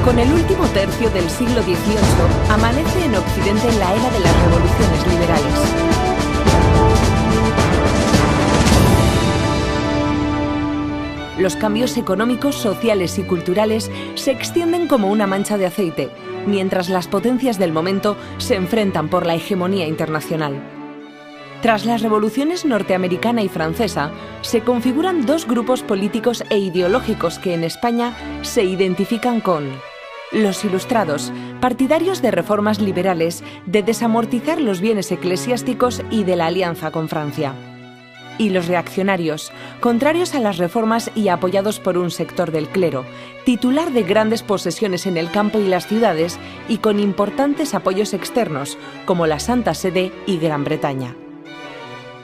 Con el último tercio del siglo XVIII, amanece en Occidente la era de las revoluciones liberales. Los cambios económicos, sociales y culturales se extienden como una mancha de aceite, mientras las potencias del momento se enfrentan por la hegemonía internacional. Tras las revoluciones norteamericana y francesa, se configuran dos grupos políticos e ideológicos que en España se identifican con los ilustrados, partidarios de reformas liberales, de desamortizar los bienes eclesiásticos y de la alianza con Francia, y los reaccionarios, contrarios a las reformas y apoyados por un sector del clero, titular de grandes posesiones en el campo y las ciudades y con importantes apoyos externos, como la Santa Sede y Gran Bretaña.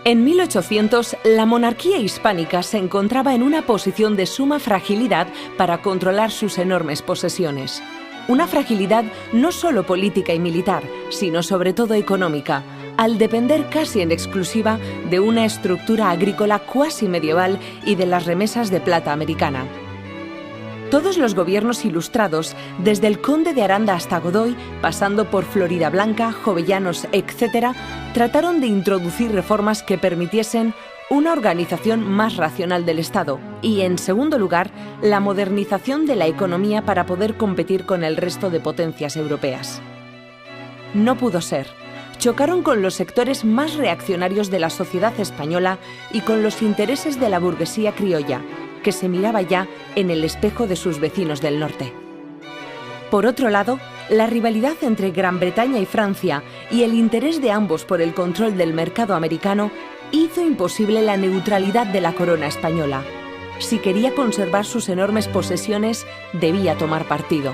En 1800, la monarquía hispánica se encontraba en una posición de suma fragilidad para controlar sus enormes posesiones. Una fragilidad no solo política y militar, sino sobre todo económica, al depender casi en exclusiva de una estructura agrícola cuasi medieval y de las remesas de plata americana. Todos los gobiernos ilustrados, desde el conde de Aranda hasta Godoy, pasando por Floridablanca, Jovellanos, etc., trataron de introducir reformas que permitiesen una organización más racional del Estado y, en segundo lugar, la modernización de la economía para poder competir con el resto de potencias europeas. No pudo ser. Chocaron con los sectores más reaccionarios de la sociedad española y con los intereses de la burguesía criolla, que se miraba ya en el espejo de sus vecinos del norte. Por otro lado, la rivalidad entre Gran Bretaña y Francia y el interés de ambos por el control del mercado americano hizo imposible la neutralidad de la corona española. Si quería conservar sus enormes posesiones, debía tomar partido.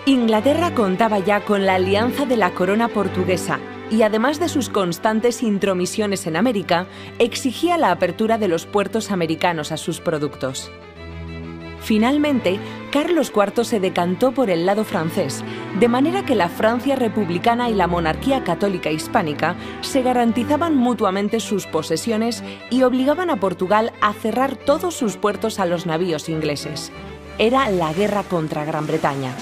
Inglaterra contaba ya con la alianza de la corona portuguesa y, además de sus constantes intromisiones en América, exigía la apertura de los puertos americanos a sus productos. Finalmente, Carlos IV se decantó por el lado francés, de manera que la Francia republicana y la monarquía católica hispánica se garantizaban mutuamente sus posesiones y obligaban a Portugal a cerrar todos sus puertos a los navíos ingleses. Era la guerra contra Gran Bretaña.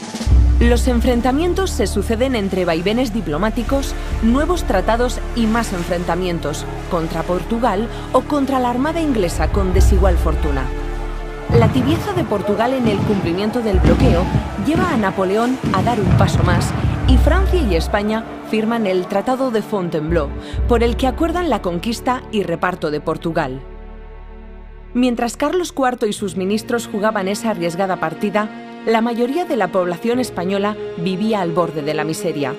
Los enfrentamientos se suceden entre vaivenes diplomáticos, nuevos tratados y más enfrentamientos, contra Portugal o contra la armada inglesa con desigual fortuna. La tibieza de Portugal en el cumplimiento del bloqueo lleva a Napoleón a dar un paso más y Francia y España firman el Tratado de Fontainebleau, por el que acuerdan la conquista y reparto de Portugal. Mientras Carlos IV y sus ministros jugaban esa arriesgada partida, la mayoría de la población española vivía al borde de la miseria.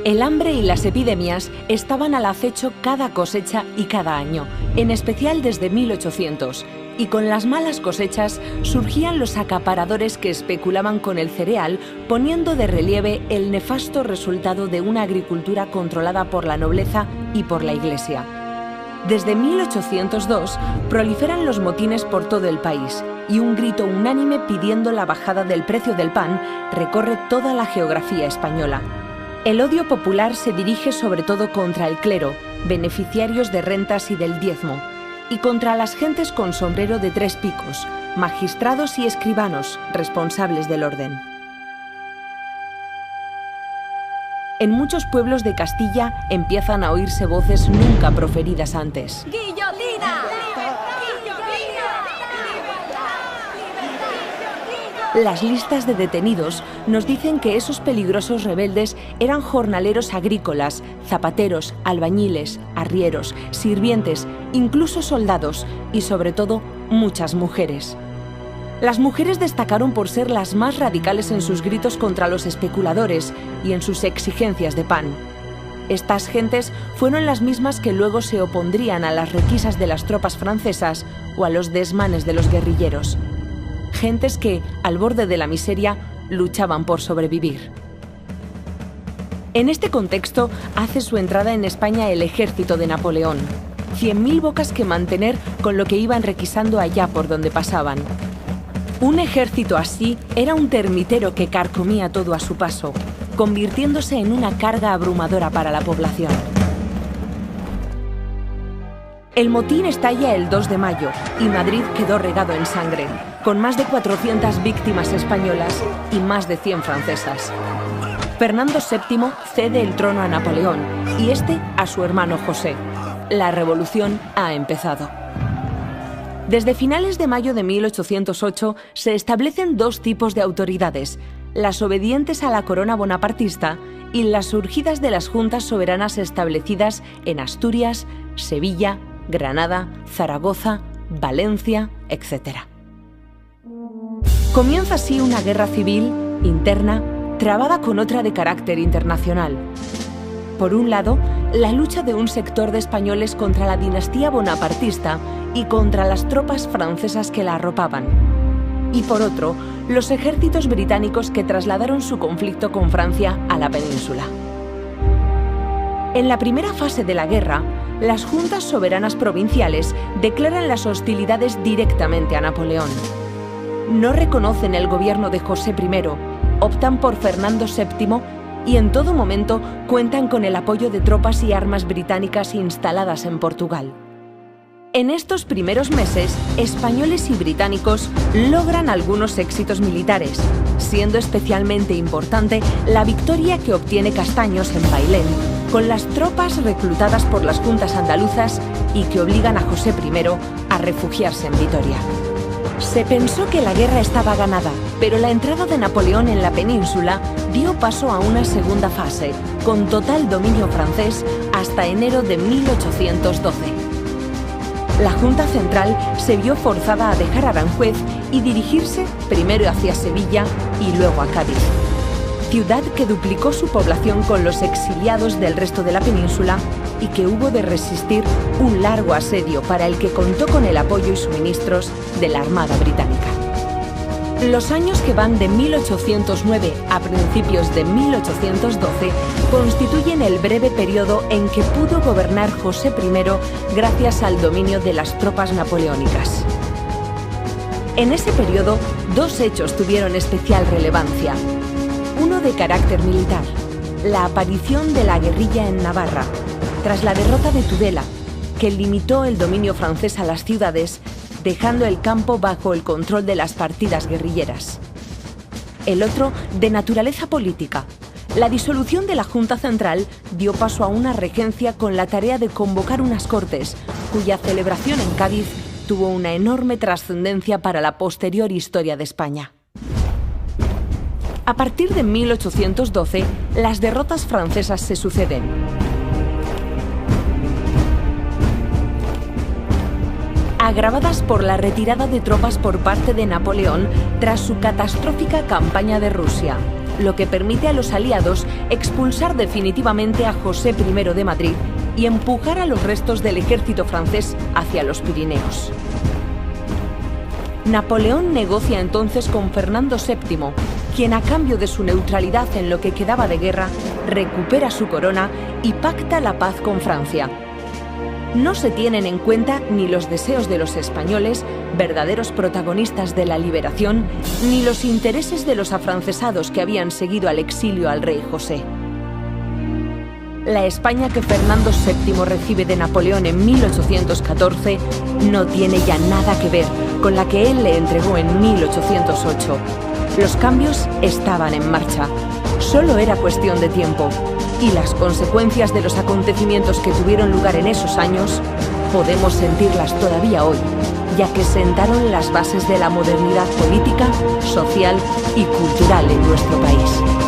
El hambre y las epidemias estaban al acecho cada cosecha y cada año, en especial desde 1800, y con las malas cosechas surgían los acaparadores que especulaban con el cereal, poniendo de relieve el nefasto resultado de una agricultura controlada por la nobleza y por la Iglesia. Desde 1802 proliferan los motines por todo el país y un grito unánime pidiendo la bajada del precio del pan recorre toda la geografía española. El odio popular se dirige sobre todo contra el clero, beneficiarios de rentas y del diezmo, y contra las gentes con sombrero de tres picos, magistrados y escribanos, responsables del orden. En muchos pueblos de Castilla empiezan a oírse voces nunca proferidas antes. ¡Guillotina! Las listas de detenidos nos dicen que esos peligrosos rebeldes eran jornaleros agrícolas, zapateros, albañiles, arrieros, sirvientes, incluso soldados y, sobre todo, muchas mujeres. Las mujeres destacaron por ser las más radicales en sus gritos contra los especuladores y en sus exigencias de pan. Estas gentes fueron las mismas que luego se opondrían a las requisas de las tropas francesas o a los desmanes de los guerrilleros. Gentes que, al borde de la miseria, luchaban por sobrevivir. En este contexto hace su entrada en España el ejército de Napoleón. 100.000 bocas que mantener con lo que iban requisando allá por donde pasaban. Un ejército así era un termitero que carcomía todo a su paso, convirtiéndose en una carga abrumadora para la población. El motín estalla el 2 de mayo y Madrid quedó regado en sangre, con más de 400 víctimas españolas y más de 100 francesas. Fernando VII cede el trono a Napoleón y este a su hermano José. La revolución ha empezado. Desde finales de mayo de 1808 se establecen dos tipos de autoridades, las obedientes a la corona bonapartista y las surgidas de las juntas soberanas establecidas en Asturias, Sevilla, Granada, Zaragoza, Valencia, etc. Comienza así una guerra civil, interna, trabada con otra de carácter internacional. Por un lado, la lucha de un sector de españoles contra la dinastía bonapartista y contra las tropas francesas que la arropaban. Y por otro, los ejércitos británicos que trasladaron su conflicto con Francia a la península. En la primera fase de la guerra, las juntas soberanas provinciales declaran las hostilidades directamente a Napoleón. No reconocen el gobierno de José I, optan por Fernando VII y en todo momento cuentan con el apoyo de tropas y armas británicas instaladas en Portugal. En estos primeros meses, españoles y británicos logran algunos éxitos militares, siendo especialmente importante la victoria que obtiene Castaños en Bailén, con las tropas reclutadas por las juntas andaluzas y que obligan a José I a refugiarse en Vitoria. Se pensó que la guerra estaba ganada, pero la entrada de Napoleón en la península dio paso a una segunda fase, con total dominio francés hasta enero de 1812. La Junta Central se vio forzada a dejar Aranjuez y dirigirse primero hacia Sevilla y luego a Cádiz, ciudad que duplicó su población con los exiliados del resto de la península y que hubo de resistir un largo asedio para el que contó con el apoyo y suministros de la Armada Británica. Los años que van de 1809 a principios de 1812 constituyen el breve periodo en que pudo gobernar José I gracias al dominio de las tropas napoleónicas. En ese periodo, dos hechos tuvieron especial relevancia. Uno de carácter militar, la aparición de la guerrilla en Navarra, tras la derrota de Tudela, que limitó el dominio francés a las ciudades, dejando el campo bajo el control de las partidas guerrilleras. El otro, de naturaleza política. La disolución de la Junta Central dio paso a una regencia con la tarea de convocar unas Cortes, cuya celebración en Cádiz tuvo una enorme trascendencia para la posterior historia de España. A partir de 1812, las derrotas francesas se suceden. Agravadas por la retirada de tropas por parte de Napoleón tras su catastrófica campaña de Rusia, lo que permite a los aliados expulsar definitivamente a José I de Madrid y empujar a los restos del ejército francés hacia los Pirineos. Napoleón negocia entonces con Fernando VII, quien a cambio de su neutralidad en lo que quedaba de guerra, recupera su corona y pacta la paz con Francia. No se tienen en cuenta ni los deseos de los españoles, verdaderos protagonistas de la liberación, ni los intereses de los afrancesados que habían seguido al exilio al rey José. La España que Fernando VII recibe de Napoleón en 1814 no tiene ya nada que ver con la que él le entregó en 1808. Los cambios estaban en marcha. Solo era cuestión de tiempo. Y las consecuencias de los acontecimientos que tuvieron lugar en esos años podemos sentirlas todavía hoy, ya que sentaron las bases de la modernidad política, social y cultural en nuestro país.